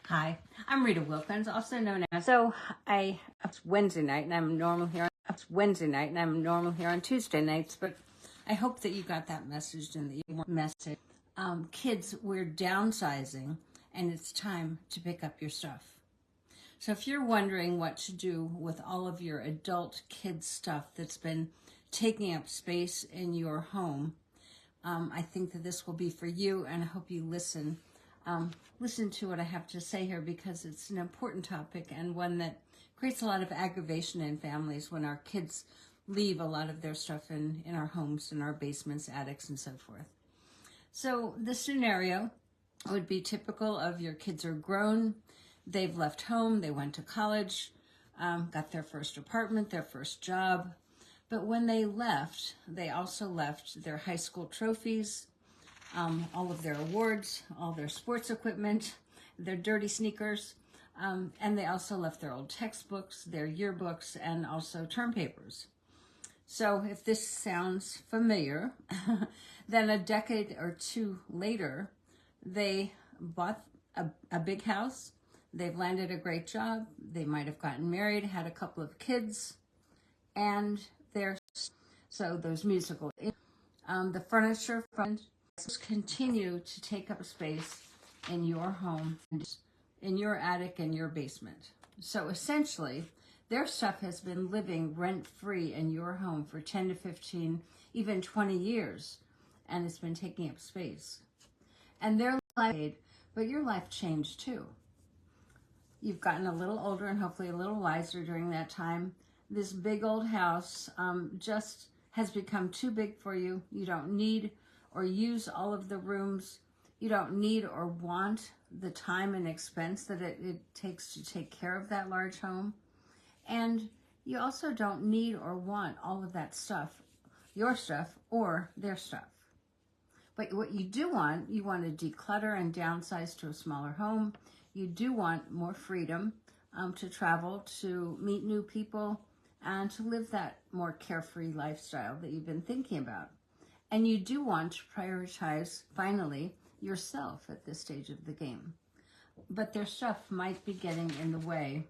Hi, I'm Rita Wilkins, also known as. It's Wednesday night, and I'm normal here. It's Wednesday night, and I'm normal here on Tuesday nights. But I hope that you got that message and that you want message. Kids, we're downsizing, and it's time to pick up your stuff. So if you're wondering what to do with all of your adult kids stuff that's been taking up space in your home, I think that this will be for you, and I hope you listen to what I have to say here, because it's an important topic and one that creates a lot of aggravation in families when our kids leave a lot of their stuff in our homes, in our basements, attics, and so forth. So the scenario would be typical of your kids are grown, they've left home, they went to college, got their first apartment, their first job. But when they left, they also left their high school trophies, all of their awards, all their sports equipment, their dirty sneakers, and they also left their old textbooks, their yearbooks, and also term papers. So if this sounds familiar, then a decade or two later, they bought a big house, they've landed a great job, they might have gotten married, had a couple of kids, and so those musical, the furniture continue to take up space in your home, in your attic, and your basement. So essentially, their stuff has been living rent-free in your home for 10 to 15, even 20 years, and it's been taking up space. And their life, but your life changed too. You've gotten a little older and hopefully a little wiser during that time. This big old house just has become too big for you. You don't need or use all of the rooms. You don't need or want the time and expense that it takes to take care of that large home. And you also don't need or want all of that stuff, your stuff or their stuff. But what you do want, you want to declutter and downsize to a smaller home. You do want more freedom to travel, to meet new people, and to live that more carefree lifestyle that you've been thinking about. And you do want to prioritize, finally, yourself at this stage of the game. But their stuff might be getting in the way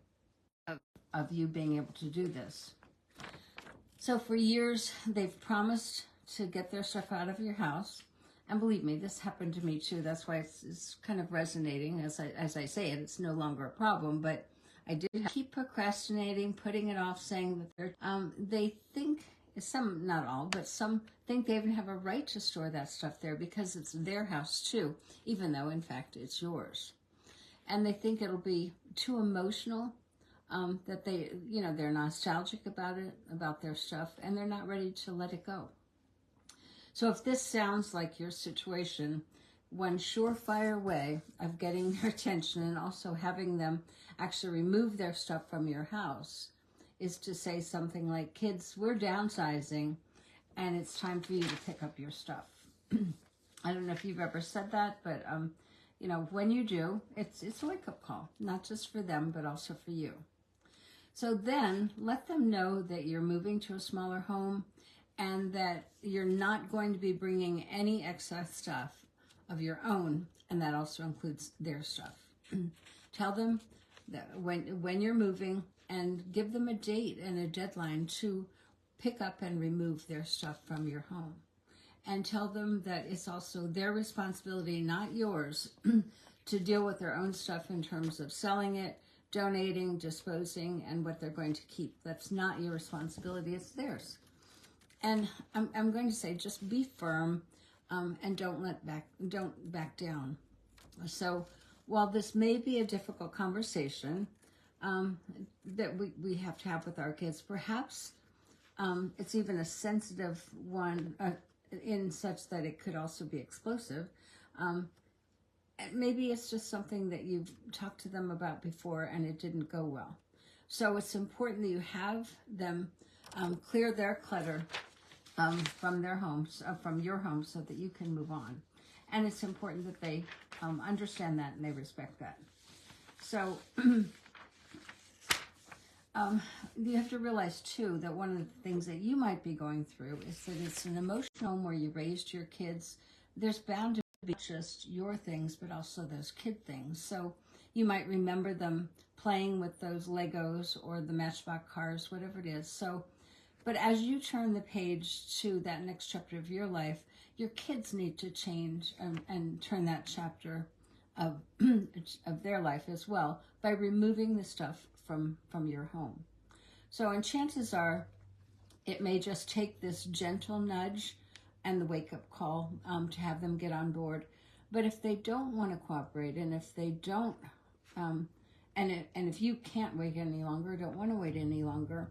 of you being able to do this. So for years, they've promised to get their stuff out of your house. And believe me, this happened to me too. That's why it's kind of resonating. As I say it, it's no longer a problem. But I did keep procrastinating, putting it off, saying that they think, some, not all, but some think they even have a right to store that stuff there because it's their house too, even though in fact it's yours. And they think it'll be too emotional, that they're nostalgic about it, about their stuff, and they're not ready to let it go. So if this sounds like your situation, one surefire way of getting their attention and also having them actually remove their stuff from your house is to say something like, kids, we're downsizing and it's time for you to pick up your stuff. I don't know if you've ever said that, but when you do, it's a wake-up call, not just for them, but also for you. So then let them know that you're moving to a smaller home and that you're not going to be bringing any excess stuff of your own, and that also includes their stuff. Tell them that when you're moving, and give them a date and a deadline to pick up and remove their stuff from your home. And tell them that it's also their responsibility, not yours, to deal with their own stuff in terms of selling it, donating, disposing, and what they're going to keep. That's not your responsibility, it's theirs. And I'm going to say, just be firm and don't back down. So while this may be a difficult conversation that we have to have with our kids, perhaps it's even a sensitive one in such that it could also be explosive. Maybe it's just something that you've talked to them about before and it didn't go well. So it's important that you have them clear their clutter from their homes, from your home, so that you can move on. And it's important that they understand that and they respect that. So you have to realize too that one of the things that you might be going through is that it's an emotional home where you raised your kids. There's bound to be just your things, but also those kid things. So You might remember them playing with those Legos or the Matchbox cars, whatever it is. So, but as you turn the page to that next chapter of your life, your kids need to change and turn that chapter of of their life as well by removing the stuff from your home. So, and chances are, it may just take this gentle nudge and the wake-up call to have them get on board. But if they don't want to cooperate, and if they don't, and if you can't wait any longer, don't want to wait any longer,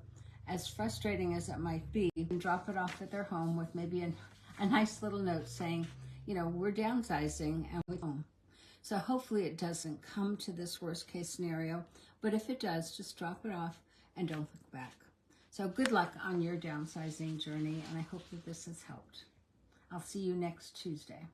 as frustrating as it might be, you can drop it off at their home with maybe a nice little note saying, you know, we're downsizing and we're home. So hopefully it doesn't come to this worst case scenario, but if it does, just drop it off and don't look back. So good luck on your downsizing journey, and I hope that this has helped. I'll see you next Tuesday.